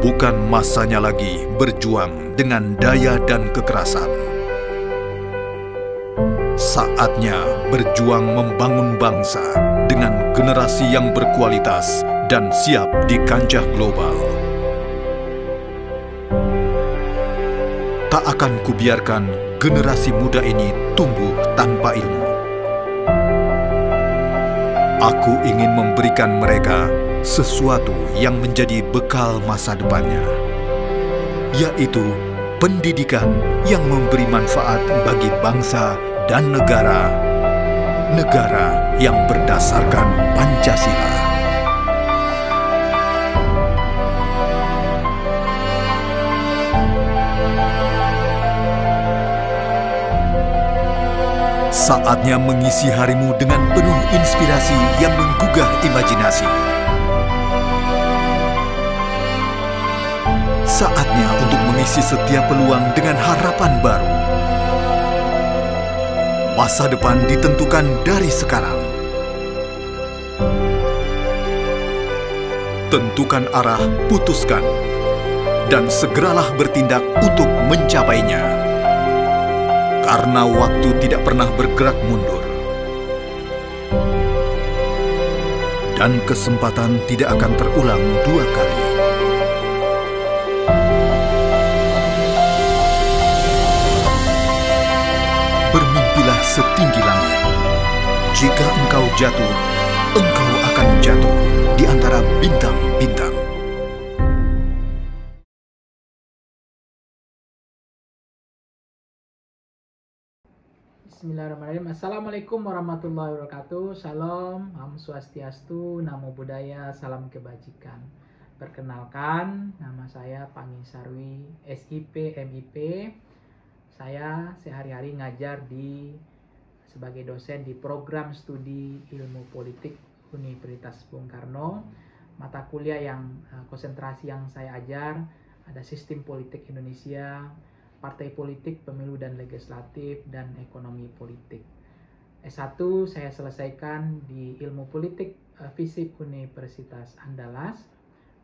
Bukan masanya lagi berjuang dengan daya dan kekerasan. Saatnya berjuang membangun bangsa dengan generasi yang berkualitas dan siap di kancah global. Tak akan kubiarkan generasi muda ini tumbuh tanpa ilmu. Aku ingin memberikan mereka sesuatu yang menjadi bekal masa depannya, yaitu pendidikan yang memberi manfaat bagi bangsa dan negara yang berdasarkan Pancasila. Saatnya mengisi harimu dengan penuh inspirasi yang menggugah imajinasi. Saatnya untuk mengisi setiap peluang dengan harapan baru. Masa depan ditentukan dari sekarang. Tentukan arah, putuskan, dan segeralah bertindak untuk mencapainya. Karena waktu tidak pernah bergerak mundur. Dan kesempatan tidak akan terulang dua kali. Bermimpilah setinggi langit. Jika engkau jatuh, engkau akan jatuh di antara bintang-bintang. Bismillahirrahmanirrahim. Assalamualaikum warahmatullahi wabarakatuh. Shalom, Om Swastiastu, Namo Buddhaya, salam kebajikan. Perkenalkan, nama saya Pangi Sarwi, SIP, MIP. Saya sehari-hari ngajar sebagai dosen di program studi ilmu politik Universitas Bung Karno. Mata kuliah yang konsentrasi yang saya ajar ada sistem politik Indonesia, partai politik, pemilu dan legislatif, dan ekonomi politik. S1 saya selesaikan di ilmu politik FISIP Universitas Andalas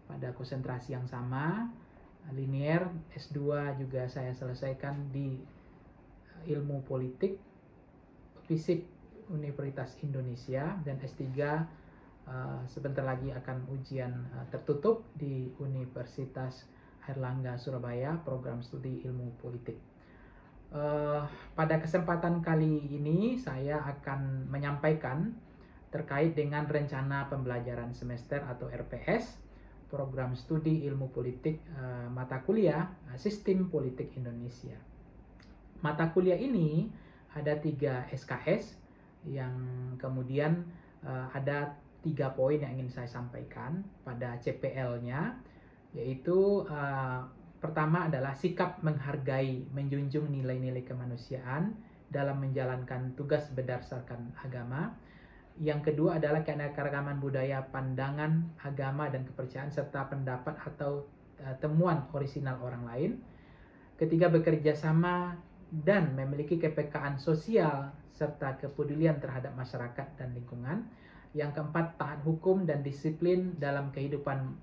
pada konsentrasi yang sama, linier. S2 juga saya selesaikan di ilmu politik FISIP Universitas Indonesia, dan S3 sebentar lagi akan ujian tertutup di Universitas Airlangga Surabaya, program studi ilmu politik. Pada kesempatan kali ini saya akan menyampaikan terkait dengan rencana pembelajaran semester atau RPS, program studi ilmu politik, mata kuliah Sistem Politik Indonesia. Mata kuliah ini ada 3 SKS yang kemudian ada 3 poin yang ingin saya sampaikan pada CPL-nya, yaitu pertama adalah sikap menghargai, menjunjung nilai-nilai kemanusiaan dalam menjalankan tugas berdasarkan agama. Yang kedua adalah keanekaragaman budaya, pandangan, agama, dan kepercayaan, serta pendapat atau temuan orisinal orang lain. Ketiga, bekerja sama dan memiliki kepekaan sosial serta kepedulian terhadap masyarakat dan lingkungan. Yang keempat, taat hukum dan disiplin dalam kehidupan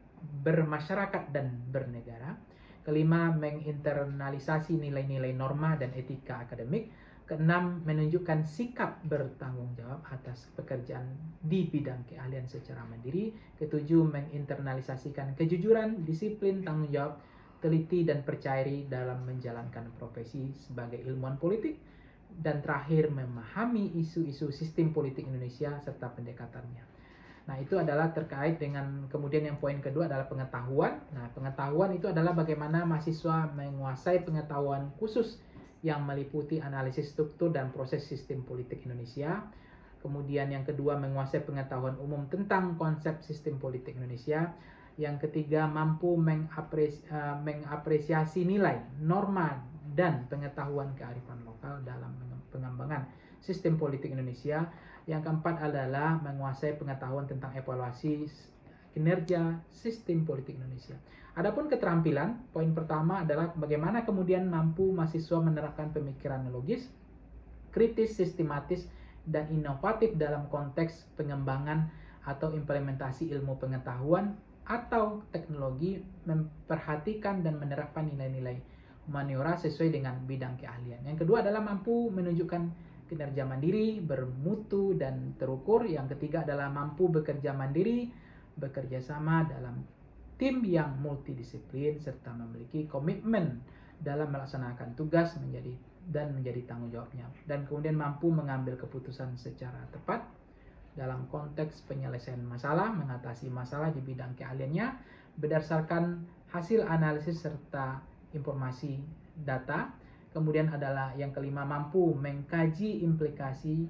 bermasyarakat dan bernegara. Kelima, menginternalisasi nilai-nilai norma dan etika akademik. Keenam, menunjukkan sikap bertanggung jawab atas pekerjaan di bidang keahlian secara mandiri. Ketujuh, menginternalisasikan kejujuran, disiplin, tanggung jawab, teliti, dan percaya diri dalam menjalankan profesi sebagai ilmuwan politik. Dan terakhir, memahami isu-isu sistem politik Indonesia serta pendekatannya. Nah, itu adalah terkait dengan, kemudian yang poin kedua adalah pengetahuan. Nah, pengetahuan itu adalah bagaimana mahasiswa menguasai pengetahuan khusus yang meliputi analisis struktur dan proses sistem politik Indonesia. Kemudian yang kedua, menguasai pengetahuan umum tentang konsep sistem politik Indonesia. Yang ketiga, mampu mengapresiasi nilai, norma, dan pengetahuan kearifan lokal dalam pengembangan sistem politik Indonesia. Yang keempat adalah menguasai pengetahuan tentang evaluasi kinerja sistem politik Indonesia. Adapun keterampilan, poin pertama adalah bagaimana kemudian mampu mahasiswa menerapkan pemikiran logis, kritis, sistematis, dan inovatif dalam konteks pengembangan atau implementasi ilmu pengetahuan atau teknologi memperhatikan dan menerapkan nilai-nilai humaniora sesuai dengan bidang keahlian. Yang kedua adalah mampu menunjukkan kinerja mandiri, bermutu dan terukur. Yang ketiga adalah mampu bekerja mandiri, bekerja sama dalam tim yang multidisiplin, serta memiliki komitmen dalam melaksanakan tugas menjadi tanggung jawabnya. Dan kemudian mampu mengambil keputusan secara tepat dalam konteks penyelesaian masalah, mengatasi masalah di bidang keahliannya berdasarkan hasil analisis serta informasi data. Kemudian adalah yang kelima, mampu mengkaji implikasi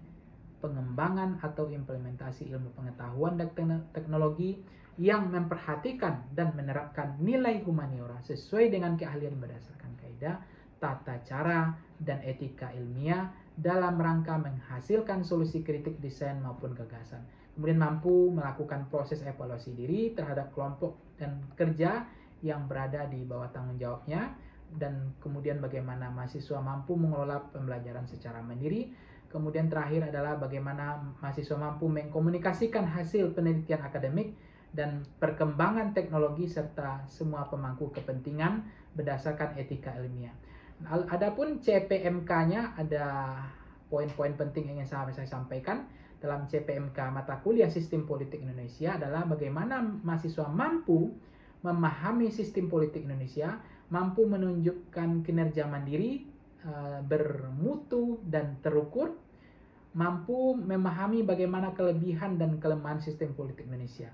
pengembangan atau implementasi ilmu pengetahuan dan teknologi yang memperhatikan dan menerapkan nilai humaniora sesuai dengan keahlian berdasarkan kaidah, tata cara, dan etika ilmiah dalam rangka menghasilkan solusi kritik desain maupun gagasan. Kemudian mampu melakukan proses evaluasi diri terhadap kelompok dan kerja yang berada di bawah tanggung jawabnya. Dan kemudian bagaimana mahasiswa mampu mengelola pembelajaran secara mandiri. Kemudian terakhir adalah bagaimana mahasiswa mampu mengkomunikasikan hasil penelitian akademik dan perkembangan teknologi serta semua pemangku kepentingan berdasarkan etika ilmiah. Adapun CPMK-nya ada poin-poin penting yang ingin saya sampaikan. Dalam CPMK mata kuliah Sistem Politik Indonesia adalah bagaimana mahasiswa mampu memahami sistem politik Indonesia, mampu menunjukkan kinerja mandiri, bermutu dan terukur, mampu memahami bagaimana kelebihan dan kelemahan sistem politik Indonesia.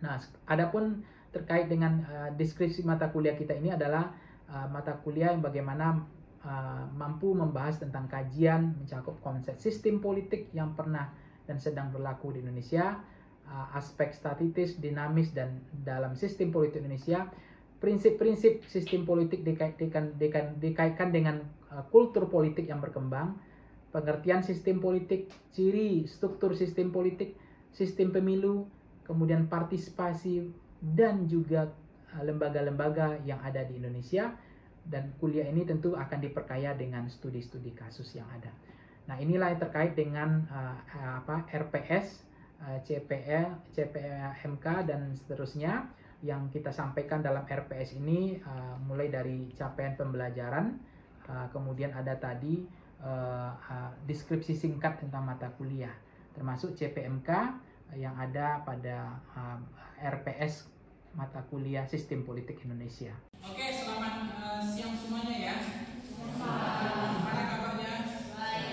Nah, adapun terkait dengan deskripsi mata kuliah kita ini adalah mata kuliah yang bagaimana mampu membahas tentang kajian mencakup konsep sistem politik yang pernah dan sedang berlaku di Indonesia, aspek statistis, dinamis dan dalam sistem politik Indonesia, prinsip-prinsip sistem politik dikaitkan dengan kultur politik yang berkembang, pengertian sistem politik, ciri struktur sistem politik, sistem pemilu, kemudian partisipasi dan juga lembaga-lembaga yang ada di Indonesia. Dan kuliah ini tentu akan diperkaya dengan studi-studi kasus yang ada. Nah, inilah yang terkait dengan RPS, CPMK dan seterusnya yang kita sampaikan dalam RPS ini, mulai dari capaian pembelajaran, kemudian ada tadi deskripsi singkat tentang mata kuliah, termasuk CPMK yang ada pada RPS mata kuliah Sistem Politik Indonesia. Oke, selamat siang semuanya ya. Gimana kabarnya? Baik.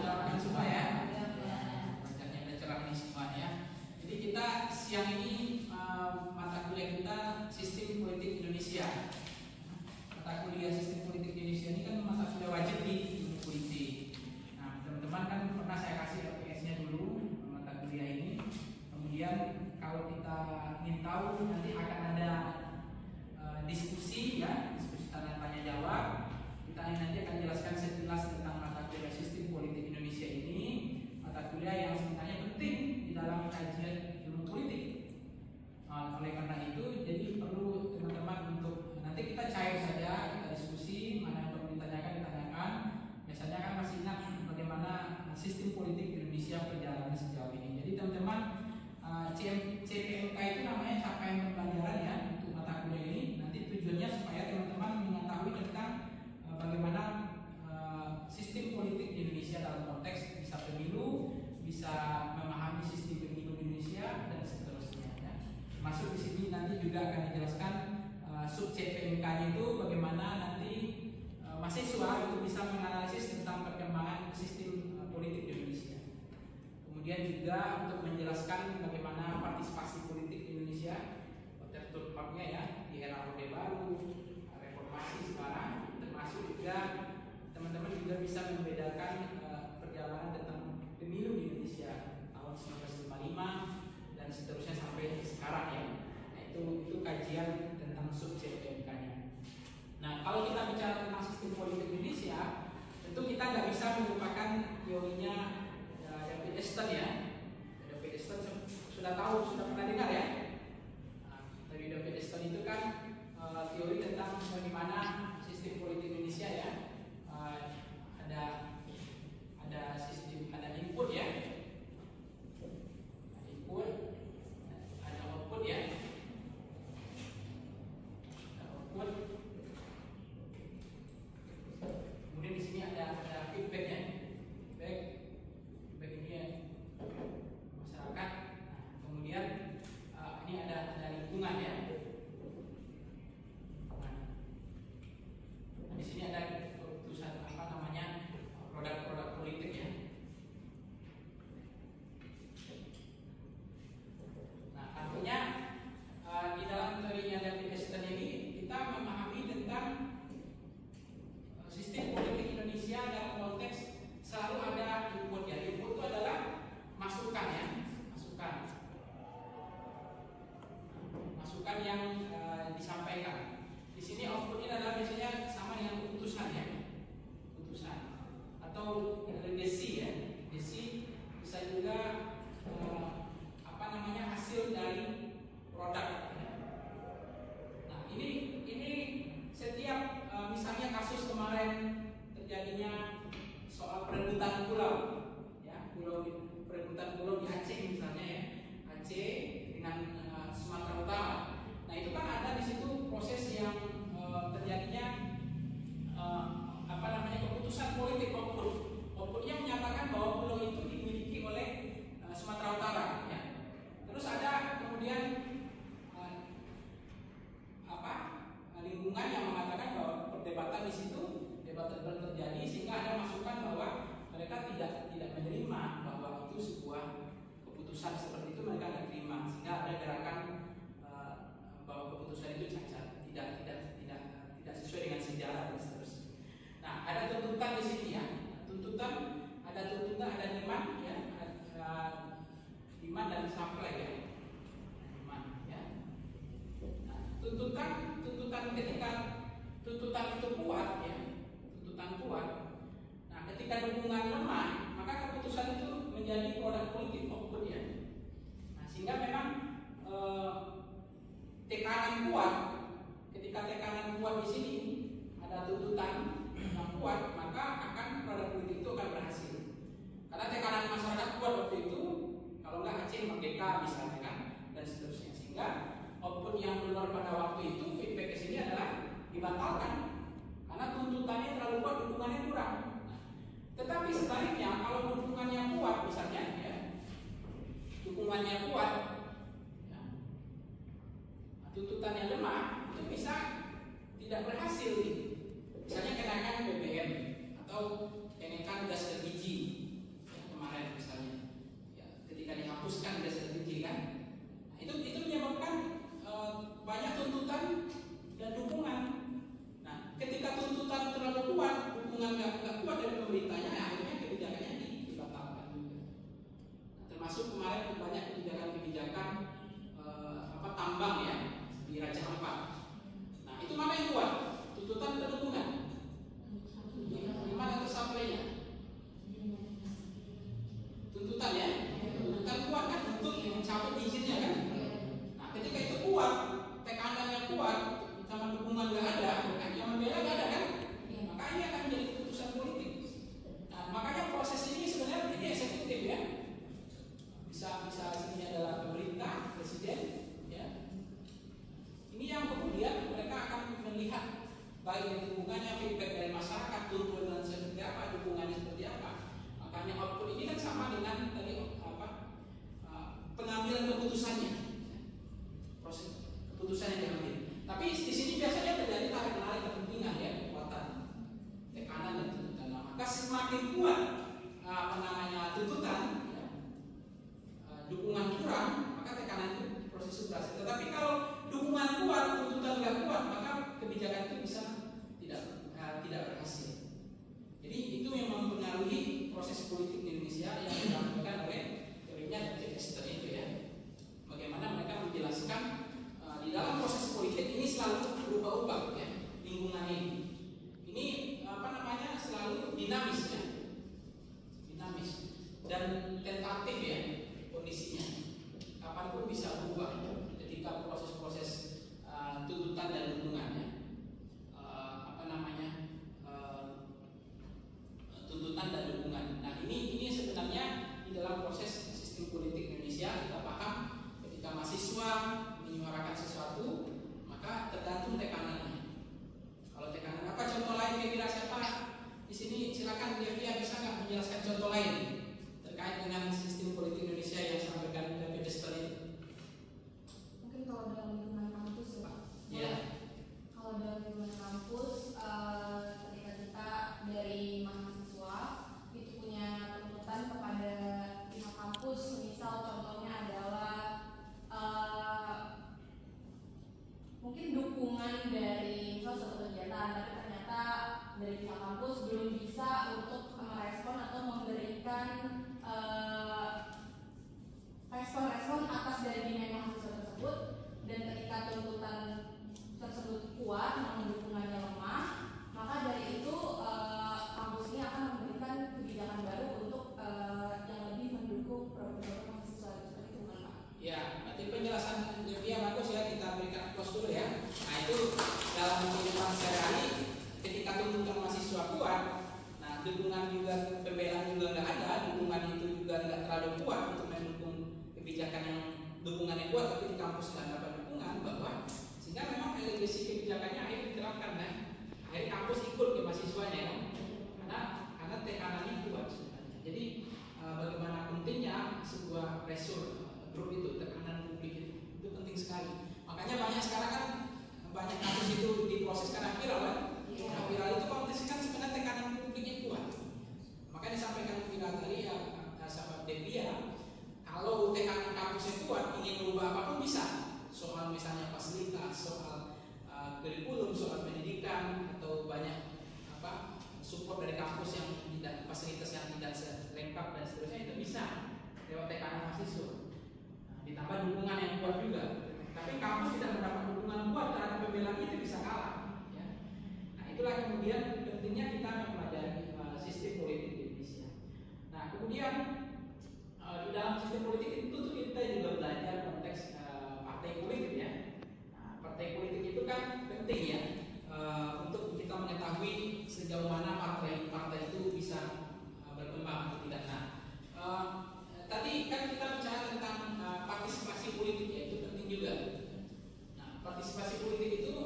Selamat semua ya. Wajahnya udah cerah nih semuanya. Jadi kita siang ini mata kuliah kita Sistem Politik Indonesia. Mata kuliah Sistem Politik Indonesia ini kan mata kuliah wajib di ilmu politik. Nah, teman-teman kan pernah saya kasih RPS-nya dulu mata kuliah ini. Kemudian kalau kita ingin tahu nanti akan ada diskusi ya, diskusi tanya jawab. Kita nanti akan jelaskan sekilas tentang mata kuliah Sistem Politik Indonesia ini, mata kuliah yang sebenarnya penting di dalam kajian ilmu politik. Oleh karena itu, jadi perlu teman-teman untuk nanti kita cair saja, kita diskusi, mana yang perlu ditanyakan. Biasanya kan masih ingat bagaimana sistem politik Indonesia berjalan sejauh ini. Jadi teman-teman, CPMK itu namanya capaian pembelajaran ya untuk mata kuliah ini. Nanti tujuannya supaya teman-teman mengetahui tentang bagaimana sistem politik di Indonesia dalam konteks bisa pemilu, bisa memahami sistem pemilu di Indonesia dan seterusnya. Ya. Masuk di sini nanti juga akan dijelaskan sub CPMK itu bagaimana nanti mahasiswa itu bisa menganalisis tentang perkembangan sistem politik di Indonesia. Kemudian juga untuk menjelaskan bagaimana partisipasi politik di Indonesia terutama ya di era Orde Baru, reformasi sekarang, termasuk juga teman-teman juga bisa membedakan perjalanan tentang pemilu di Indonesia tahun 1955 dan seterusnya sampai sekarang ya. Nah, itu kajian tentang sub CPMK-nya. Nah, kalau kita bicara tentang sistem politik Indonesia, tentu kita nggak bisa melupakan teorinya David Eston ya. David Eston sudah tahu, sudah pernah dengar ya. Nah, dari David Eston itu kan teori tentang bagaimana sistem politik Indonesia ya. Ada sistem, ada input ya. Input, ada output ya. masukan yang disampaikan. Di sini outputnya adalah biasanya sama dengan keputusan ya, keputusan atau desi ya, desi bisa juga hasil dari produk. Nah ini setiap misalnya kasus kemarin terjadinya soal perebutan pulau, ya perebutan pulau di Aceh misalnya ya, Aceh dengan Sumatera Utara. Nah itu kan ada di situ proses yang terjadinya keputusan politik outputnya menyatakan bahwa pulau itu dimiliki oleh Sumatera Utara ya. Terus ada kemudian lingkungan yang mengatakan bahwa perdebatan di situ debat terjadi sehingga ada masukan bahwa mereka tidak menerima bahwa itu sebuah keputusan seperti itu, mereka tidak terima sehingga ada gerakan bahwa keputusan itu cacat, tidak sesuai dengan sejarah dan seterusnya. Nah ada tuntutan di sini ya, ada demand ya, demand dan supply ya, demand ya. Nah, tuntutan ketika tuntutan itu kuat ya, tuntutan kuat. Nah ketika dukungan lemah maka keputusan itu menjadi produk politik output ya. Nah sehingga memang tekanan kuat, ketika tekanan kuat di sini ada tuntutan yang kuat maka akan produk politik itu akan berhasil. Karena tekanan masyarakat kuat waktu itu, kalau nggak Aceh merdeka misalnya kan dan seterusnya, sehingga output yang keluar pada waktu itu feedback ke sini adalah dibatalkan karena tuntutannya terlalu kuat, dukungannya kurang. Tetapi sebaliknya kalau dukungannya kuat misalnya ya, dukungannya kuat ya, tuntutannya lemah itu bisa tidak berhasil gitu. Misalnya kenaikan BBM atau kenaikan gas LPG ya, kemarin misalnya ya, ketika dihapuskan gas LPG kan, nah, itu menyebabkan banyak tuntutan dan dukungan. Nah ketika tuntutan terlalu kuat, dukungan nggak kuat dari pemerintahnya, ya, akhirnya kebijakannya dibatalkan juga. Nah, termasuk kemarin banyak kebijakan tambang ya di Raja Ampat. Nah itu mana yang kuat? Tuntutan atau dukungan? Gimana atau supply-nya? Tuntutan ya, tuntutan kuat kan untuk mencapai izinnya kan. Nah ketika itu kuat, tekanannya kuat, sama dukungan nggak ada, kan yang membela nggak ada kan, maka ini akan menjadi keputusan politik. Nah makanya proses ini sebenarnya ini eksekutif ya, bisa ini adalah pemerintah, presiden ya. Ini yang kemudian mereka akan melihat baik dukungannya, feedback dari masyarakat, tuntutan seperti apa, dukungannya seperti apa. Makanya output ini kan sama dengan tadi pengambilan keputusannya, proses keputusan yang diambil. Tapi di sini biasanya terjadi tarik menarik kepentingan ya, kekuatan, tekanan dan tuntutan. Maka semakin kuat tuntutan, ya, dukungan kurang, maka tekanan itu proses berhasil. Tetapi kalau dukungan kuat, tuntutan nggak kuat, maka kebijakan itu bisa tidak berhasil. Jadi itu yang mempengaruhi proses politik di Indonesia yang dilakukan oleh teorinya Dexter itu ya. Bagaimana mereka menjelaskan di dalam proses politik ini selalu berubah-ubah ya, lingkungan ini. Ini selalu dinamis ya, dinamis dan tentatif ya kondisinya. Kapanpun bisa berubah ketika proses-proses tuntutan dan dukungannya. Tuntutan dan dukungan. Nah ini sebenarnya di dalam proses sistem politik Indonesia kita paham ketika mahasiswa menyuarakan sesuatu maka tergantung tekanannya. Kalau tekanan apa contoh lain kira-kira siapa di sini silakan Devia bisa nggak menjelaskan contoh lain terkait dengan sistem politik Indonesia yang disampaikan David Dexter itu? Mungkin kalau dalam lingkungan kampus ya Pak. Ya. Kalau dalam lingkungan kampus ketika kita dari mahasiswa itu punya tuntutan kepada pihak kampus, misal contohnya adalah mungkin dukungan dari penjelasan Devia bagus ya, kita berikan close dulu ya. Nah itu dalam kehidupan sehari-hari ketika tuntutan mahasiswa kuat, nah dukungan juga, pembelaan juga nggak ada, dukungan itu juga nggak terlalu kuat untuk mendukung kebijakan yang dukungannya kuat, tapi di kampus nggak dapat dukungan, bahwa sehingga memang legasi kebijakannya akhirnya diterapkan kan. Akhirnya kampus ikut ke mahasiswanya kan, karena tekanannya kuat sebenarnya. Jadi bagaimana pentingnya sebuah pressure grup itu, tekanan publik itu penting sekali. Makanya banyak sekarang kan, banyak kasus itu diproses karena viral kan. Nah, viral itu konteksnya kan sebenarnya tekanan publiknya kuat. Makanya disampaikan viral tadi ya, sahabat Devia, kalau tekanan kampusnya kuat, ingin merubah apapun bisa. Soal misalnya fasilitas, soal kurikulum, soal pendidikan, atau banyak support dari kampus yang tidak, fasilitas yang tidak lengkap dan seterusnya, itu bisa lewat tekanan mahasiswa. Ditambah dukungan yang kuat juga. Tapi kampus tidak mendapat dukungan kuat terhadap pembelaan itu bisa kalah. Ya. Nah itulah kemudian pentingnya kita mempelajari sistem politik di Indonesia. Nah kemudian di dalam sistem politik itu kita juga belajar konteks partai politik ya. Nah, partai politik itu kan penting ya untuk kita mengetahui sejauh mana partai itu bisa berkembang atau tidak. Nah tadi kan kita bicara tentang partisipasi politik ya, itu penting juga. Nah, partisipasi politik itu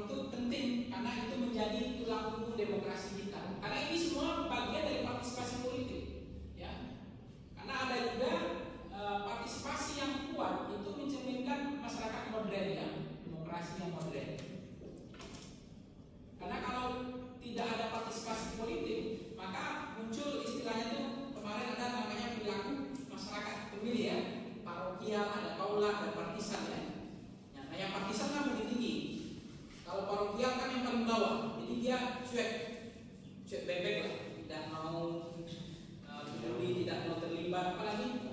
itu penting karena itu menjadi tulang punggung demokrasi kita. Karena ini semua bagian dari partisipasi politik, ya. Karena ada juga partisipasi yang kuat itu mencerminkan masyarakat modern ya, demokrasi yang modern. Karena kalau tidak ada partisipasi politik, maka muncul istilahnya itu kemarin ada namanya perilaku masyarakat pemilih ya, parokial, ada kaula, ada partisan ya. Nah yang partisan kan lebih tinggi. Kalau parokial kan yang paling bawah, jadi dia cuek bebek lah, tidak mau peduli, tidak mau terlibat, apalagi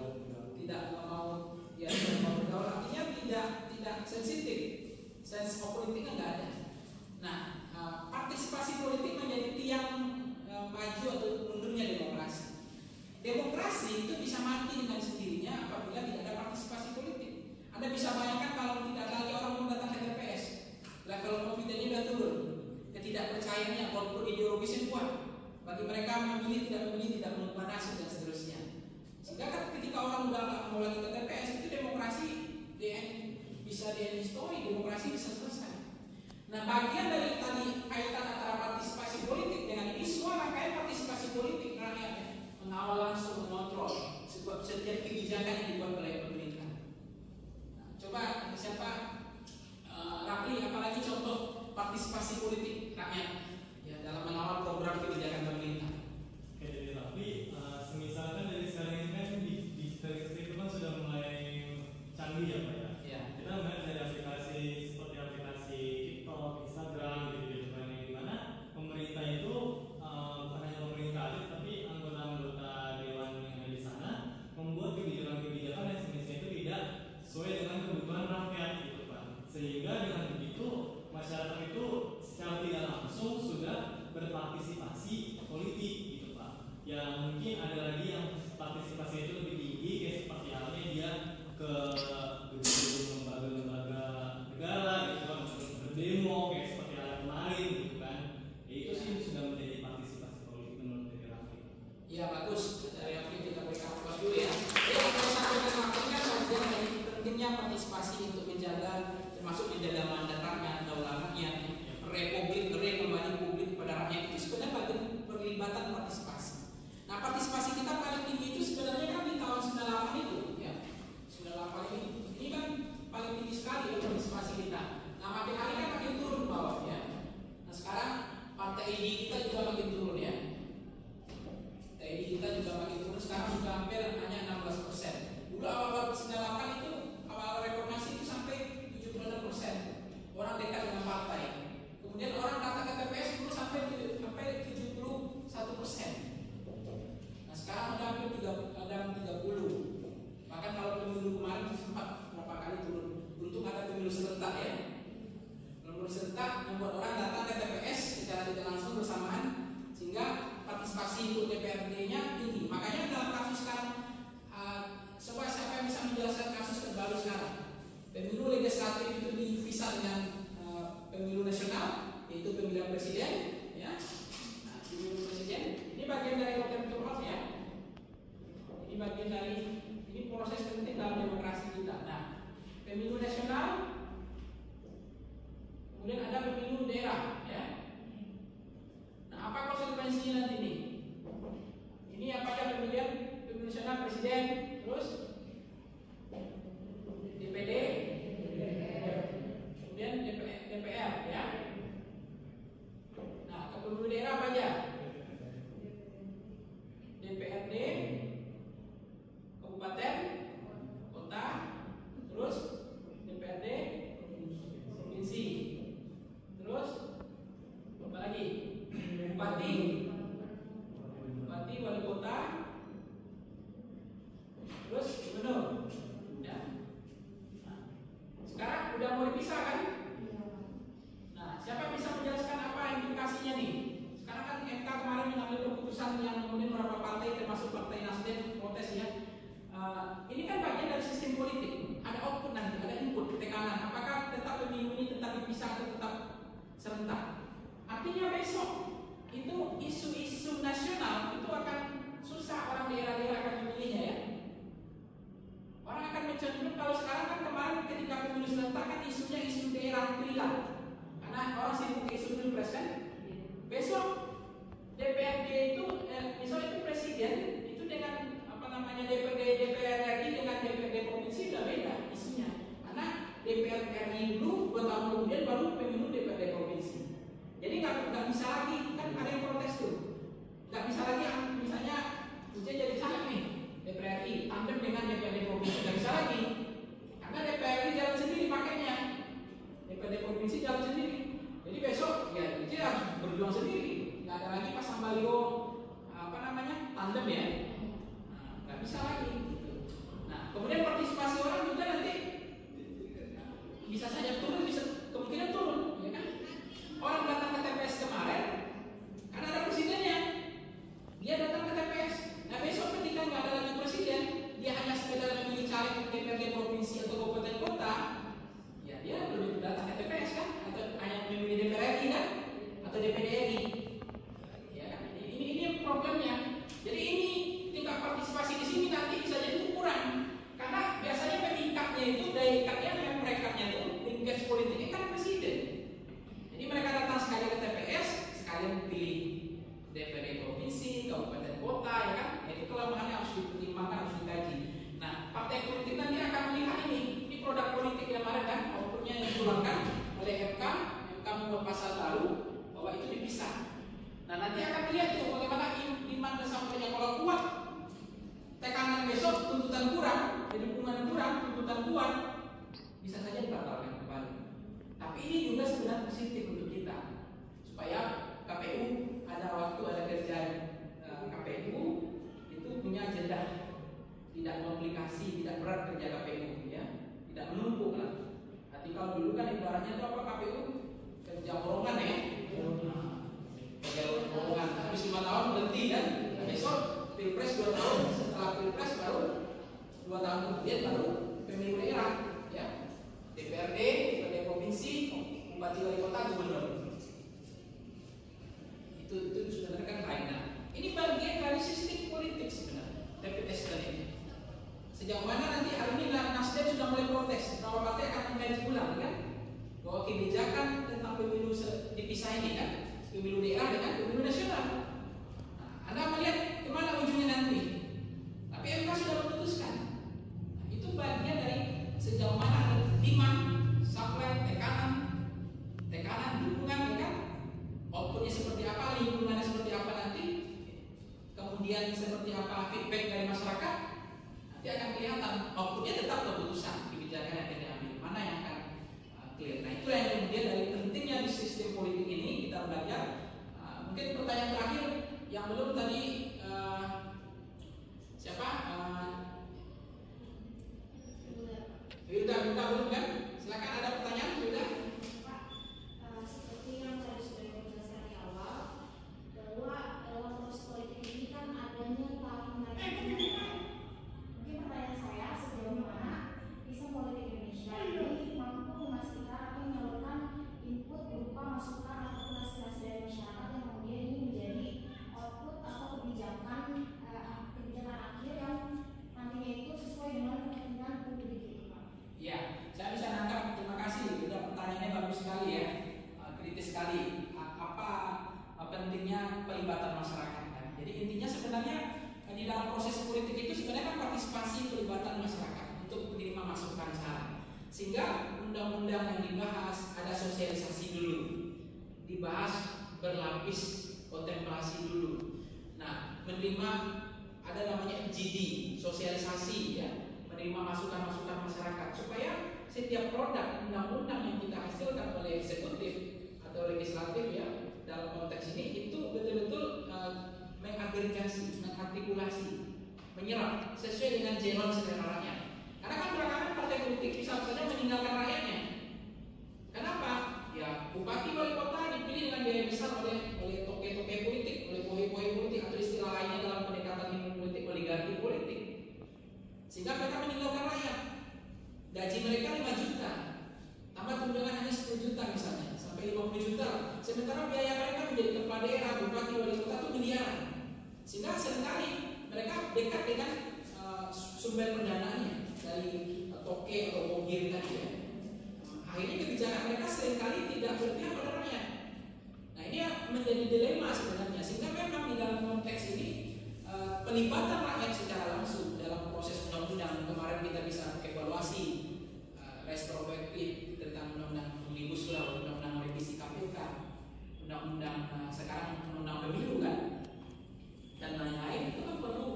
tidak mau bergaul, artinya tidak sensitif, sense of politiknya nggak ada. Nah partisipasi politik menjadi tiang maju atau mundurnya demokrasi. Demokrasi itu bisa mati dengan sendirinya apabila tidak ada partisipasi politik. Anda bisa bayangkan kalau tidak lagi orang mau datang ke TPS, level confidence-nya sudah turun, ketidakpercayaannya walaupun ideologisnya kuat. Bagi mereka memilih, tidak mengubah nasib dan seterusnya. Sehingga kan ketika orang sudah nggak mau lagi ke TPS, itu demokrasi bisa di-history, demokrasi bisa selesai. Nah bagian dari tadi kaitan antara partisipasi politik dengan ini semua rangkaian partisipasi politik rakyatnya, mengawal langsung, mengontrol setiap kebijakan yang dibuat oleh pemerintah. Nah, coba siapa Rafli, apalagi contoh partisipasi politik rakyat ya dalam mengawal program kebijakan pemerintah. Oke, jadi Rafli, semisalkan dari sekarang ini kan digitalisasi itu kan sudah mulai canggih ya Pak ya. Ya. Kita melihat dari aplikasi seperti aplikasi TikTok, Instagram gitu kan, yang dimana pemerintah itu bukan hanya pemerintah aja, tapi anggota-anggota dewan yang ada di sana membuat kebijakan-kebijakan yang semestinya itu tidak sesuai dengan kebutuhan rakyat gitu Pak. Sehingga dengan begitu masyarakat itu secara tidak langsung sudah berpartisipasi politik gitu Pak. Ya mungkin ada lagi yang partisipasi itu lebih tinggi, kayak seperti halnya dia ke lembaga negara gitu kan, berdemo kayak seperti hal kemarin gitu kan. Ya itu sih sudah menjadi partisipasi politik menurut dari Rafli. Iya bagus, dari Rafli kita berikan apa dulu ya. Jadi kalau sampai ke Rafli kan bagian dari pentingnya partisipasi untuk menjaga, termasuk menjaga mandat rakyat, daulat rakyat, republik, kembali publik kepada rakyat, itu sebenarnya bagian perlibatan partisipasi. Nah partisipasi kita paling tinggi itu sebenarnya kan di tahun 98 itu ya, 98 ini kan paling tinggi sekali ya partisipasi kita. Nah makin hari kan makin turun bawah ya. Nah sekarang partai ID kita juga makin turun ya. Partai ID kita juga makin turun, sekarang sudah hampir hanya 16%. Dulu awal 98 itu, awal reformasi itu sampai 76%. Orang dekat dengan partai. Kemudian orang datang ke TPS dulu sampai 71%. Nah sekarang udah hampir 30. Bahkan kalau pemilu kemarin sempat berapa kali turun. Untung ada pemilu serentak ya. Pemilu serentak membuat orang datang ke TPS secara tidak langsung bersamaan, sehingga partisipasi ikut DPRD-nya tinggi. Makanya dalam kasus sekarang, siapa yang bisa menjelaskan kasus terbaru legislatif itu dipisah dengan pemilu nasional, yaitu pemilihan presiden, ya. Nah, pemilu presiden ini bagian dari tertutup house ya. Ini bagian dari proses penting dalam demokrasi kita. Nah, pemilu nasional, kemudian ada pemilu daerah, ya. Nah, apa konsekuensinya nanti ini? Ini apa aja pemilihan pemilu nasional presiden, terus DPD, kemudian DPR, ya. Nah, ke pemilu daerah apa aja? DPRD, kabupaten, kota, terus DPRD, provinsi, terus apa lagi? Bupati, wali kota, terus gubernur. Ya. Nah, sekarang udah mau dipisah kan? Nah, siapa yang bisa menjelaskan apa implikasinya nih? Sekarang kan MK kemarin mengambil keputusan yang kemudian beberapa partai termasuk Partai Nasdem protes ya. Ini kan bagian dari sistem politik. Ada output nanti, ada input, tekanan. Apakah tetap pemilu ini tetap dipisah atau tetap serentak? Artinya besok itu isu-isu nasional itu akan susah orang daerah-daerah akan memilihnya ya. Orang akan mencenderung, kalau sekarang kan kemarin ketika pemilu serentak kan isunya isu daerah hilang. Karena orang sibuk ke isu pilpres kan. Besok DPRD itu, misalnya itu presiden itu dengan DPR RI dengan DPRD provinsi udah beda isunya. Karena DPR RI dulu 2 tahun kemudian baru pemilu DPRD provinsi. Jadi nggak bisa lagi, kan ada yang protes tuh. Nggak bisa lagi, misalnya Uce jadi caleg nih DPR RI tandem dengan DPRD provinsi, nggak bisa lagi. Karena DPR RI jalan sendiri paketnya, DPRD provinsi jalan sendiri. Jadi besok ya Uce harus berjuang sendiri. Nggak ada lagi pasang baliho tandem ya. Nggak bisa lagi. Nah, kemudian partisipasi orang juga nanti bisa saja turun, bisa kemungkinan turun, ya kan? Orang datang ke TPS kemarin, karena ada presidennya, dia datang ke TPS. Nah besok ketika nggak ada lagi presiden, dia hanya sekedar memilih caleg DPRD provinsi atau kabupaten kota, ya dia belum datang ke TPS kan? Atau hanya memilih DPR RI kan? Atau DPD RI? Ya kan? Ini problemnya. Jadi ini tingkat partisipasi di sini nanti bisa jadi kurang, karena biasanya pemikatnya itu daya ikatnya, merekatnya itu engage politiknya kan presiden. Jadi mereka datang sekali ke TPS, sekalian pilih DPRD provinsi, kabupaten kota, ya kan? Itu kelemahannya harus dipertimbangkan, harus dikaji. Nah, partai politik nanti akan melihat ini produk politik yang kemarin kan, outputnya yang dikeluarkan oleh MK membuat pasal baru bahwa itu dipisah. Nah, nanti akan dilihat tuh bagaimana iman kesampainya. Kalau kuat, tekanan besok tuntutan kurang, jadi dukungan kurang, tuntutan kuat, bisa saja dibatalkan kembali. Tapi ini juga sebenarnya positif untuk kita, supaya KPU ada waktu, ada kerjaan KPU itu punya jeda, tidak komplikasi, tidak berat kerja KPU, ya, tidak menumpuk lah. Nanti kalau dulu kan ibaratnya itu apa, KPU kerja borongan ya, kerja borongan, habis 5 tahun berhenti kan, nah, besok pilpres 2 tahun, setelah pilpres baru 2 tahun kemudian baru pemilu daerah, ya, DPRD, DPRD provinsi, bupati, wali kota, gubernur. Itu sebenarnya kan lain. Nah, ini bagian dari sistem politik sebenarnya, TPS tadi. Sejauh mana nanti hari ini Nasdem sudah mulai protes, beberapa partai akan mengkaji ulang kan, bahwa kebijakan tentang pemilu dipisah ini kan, pemilu daerah dengan pemilu nasional. Nah, Anda melihat kemana ujungnya nanti? Tapi MK sudah memutuskan. Nah, itu bagian dari sejauh mana demand, supply, tekanan, dukungan, ya kan? Outputnya seperti apa, lingkungannya seperti apa nanti, kemudian seperti apa feedback dari masyarakat, nanti akan kelihatan. Outputnya tetap keputusan kebijakan yang akan diambil, mana yang akan clear. Nah, itu yang kemudian dari pentingnya di sistem politik ini kita belajar. Mungkin pertanyaan terakhir yang belum tadi siapa? Wilda belum kan? Silakan, ada pertanyaan Wilda? Seperti yang tadi sudah dijelaskan di awal, bahwa dalam proses politik ini kan adanya tarif naik. Mungkin pertanyaan saya, sejauh mana bisa politik Indonesia ini mampu Sehingga undang-undang yang dibahas ada sosialisasi dulu, dibahas berlapis kontemplasi dulu. Nah, menerima ada namanya GD, sosialisasi ya, menerima masukan-masukan masyarakat supaya setiap produk undang-undang yang kita hasilkan oleh eksekutif atau legislatif ya dalam konteks ini itu betul-betul mengagregasi, mengartikulasi, menyerap sesuai dengan jeron selera rakyat. Karena kan belakangan partai politik bisa saja meninggalkan rakyatnya. Kenapa? Ya bupati wali kota dipilih dengan biaya besar oleh toke-toke politik, oleh pohe-pohe politik atau istilah lainnya dalam pendekatan ilmu politik oligarki politik. Sehingga mereka meninggalkan rakyat. Gaji mereka 5 juta, tambah tunjangan hanya 10 juta misalnya, sampai 50 juta. Sementara biaya mereka menjadi kepala daerah, bupati wali kota itu miliaran. Sehingga seringkali mereka dekat dengan sumber pendanaannya dari toke atau bogir tadi ya. Akhirnya kebijakan mereka seringkali tidak berpihak pada rakyat. Nah ini menjadi dilema sebenarnya. Sehingga memang di dalam konteks ini pelibatan rakyat secara langsung dalam proses undang-undang. Kemarin kita bisa evaluasi retrospektif tentang undang-undang omnibus law, undang-undang revisi KPK, undang-undang sekarang undang-undang pemilu kan, dan lain-lain. Itu kan perlu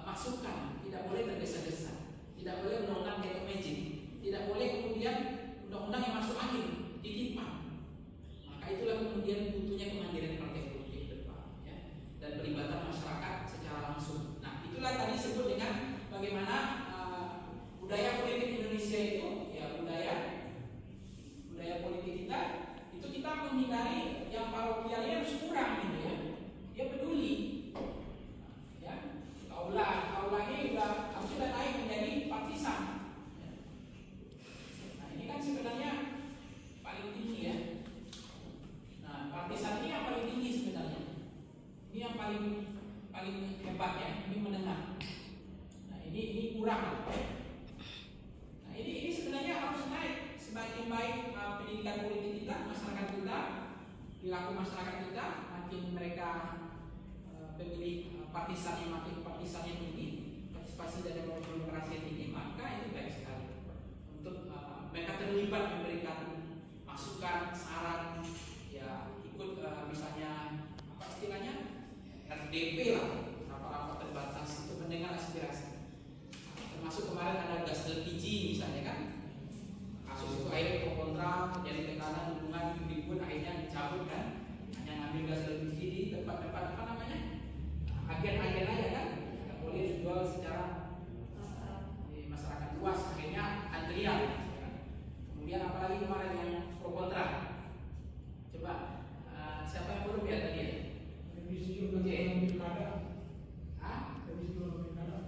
masukan, tidak boleh tergesa-gesa, tidak boleh undang-undang kayak magic, tidak boleh kemudian undang-undang yang masuk angin ditimpa. Maka itulah kemudian butuhnya kemandirian partai politik ke depan ya, dan pelibatan masyarakat secara langsung. Nah itulah tadi disebut dengan bagaimana budaya politik Indonesia itu ya budaya politik kita itu kita menghindari yang parokialnya harus kurang gitu ya. Dia peduli ya, aula ini sudah naik menjadi partisan. Nah ini kan sebenarnya paling tinggi ya. Nah partisan ini yang paling tinggi sebenarnya. Ini yang paling hebat ya. Ini menengah. Nah ini kurang. Nah ini sebenarnya harus naik semakin baik pendidikan politik kita, masyarakat kita, perilaku masyarakat kita, makin mereka pemilih partisannya makin tinggi, partisipasi dan demokrasi tinggi, maka itu baik sekali untuk mereka terlibat memberikan masukan, saran, ya ikut misalnya apa istilahnya RDP lah, rapat-rapat terbatas itu mendengar aspirasi. Termasuk kemarin ada gas LPG misalnya kan, kasus itu akhirnya pro kontra, jadi tekanan dukungan ribut akhirnya dicabut kan, hanya ngambil gas LPG di tempat-tempat apa namanya agen-agen aja kan, nggak boleh dijual secara masyarakat luas, akhirnya antrian. Kemudian apalagi kemarin yang pro kontra, coba siapa yang belum ya tadi ya? Revisi undang-undang pilkada. Revisi undang-undang pilkada.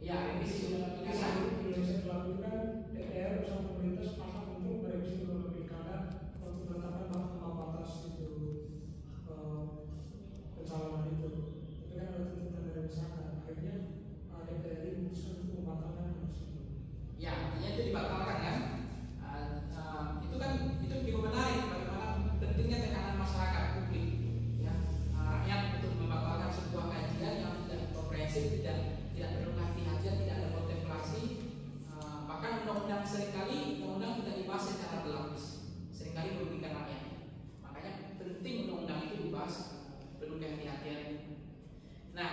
Ya, revisi undang-undang pilkada. Indonesia selalu kan DPR bersama pemerintah sepakat untuk merevisi undang-undang pilkada untuk menetapkan ambang batas itu pencalonan itu. Tapi kan ada tuntutan dari masyarakat. Akhirnya DPR ini memutuskan untuk membatalkan itu. Ya, artinya itu dibatalkan kan? Itu juga menarik bagaimana pentingnya tekanan masyarakat publik ya, rakyat untuk membatalkan sebuah kajian yang tidak komprehensif, tidak penuh hati-hatian, tidak ada kontemplasi. Bahkan undang-undang seringkali tidak dibahas secara berlapis, seringkali merugikan rakyat. Makanya penting undang-undang itu dibahas penuh kehati-hatian. Nah,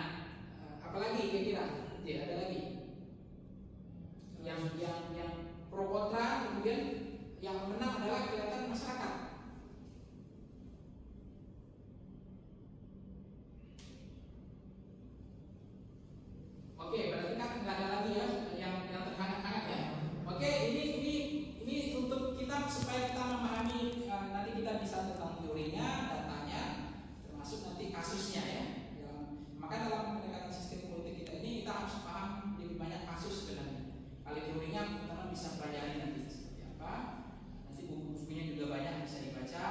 apalagi kira-kira? Ya, ada lagi yang pro kontra, kemudian yang menang adalah kelihatan masyarakat. Oke, berarti kan nggak ada lagi ya yang terhangat-hangat ya. Oke, ini untuk kita supaya kita memahami nanti kita bisa tentang teorinya, datanya, termasuk nanti kasusnya ya. Maka dalam pendekatan sistem politik kita ini kita harus paham lebih banyak kasus sebenarnya. Kalau teorinya teman-teman bisa pelajari nanti seperti apa. Nanti buku-bukunya juga banyak bisa dibaca.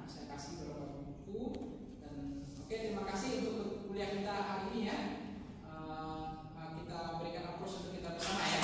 Bisa kasih beberapa buku. Dan oke, terima kasih untuk kuliah kita hari ini ya. Kita berikan applause untuk kita bersama ya.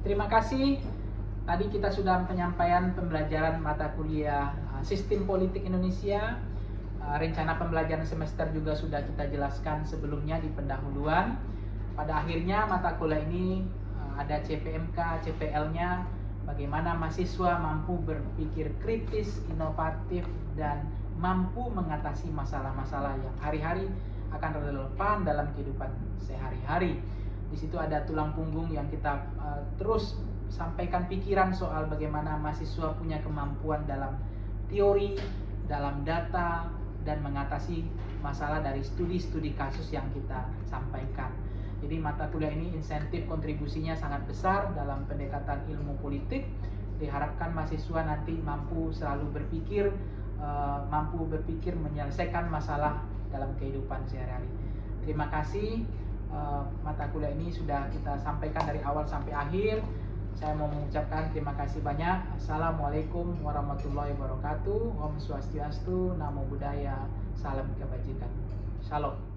Terima kasih. Tadi kita sudah penyampaian pembelajaran mata kuliah Sistem Politik Indonesia. Rencana pembelajaran semester juga sudah kita jelaskan sebelumnya di pendahuluan. Pada akhirnya mata kuliah ini ada CPMK, CPL-nya, bagaimana mahasiswa mampu berpikir kritis, inovatif, dan mampu mengatasi masalah-masalah yang hari-hari akan relevan dalam kehidupan sehari-hari. Di situ ada tulang punggung yang kita terus sampaikan pikiran soal bagaimana mahasiswa punya kemampuan dalam teori, dalam data, dan mengatasi masalah dari studi-studi kasus yang kita sampaikan. Jadi mata kuliah ini insentif kontribusinya sangat besar dalam pendekatan ilmu politik. Diharapkan mahasiswa nanti mampu selalu berpikir, menyelesaikan masalah dalam kehidupan sehari-hari. Terima kasih. Mata kuliah ini sudah kita sampaikan dari awal sampai akhir. Saya mau mengucapkan terima kasih banyak. Assalamualaikum warahmatullahi wabarakatuh. Om Swastiastu, Namo Buddhaya, salam kebajikan. Shalom.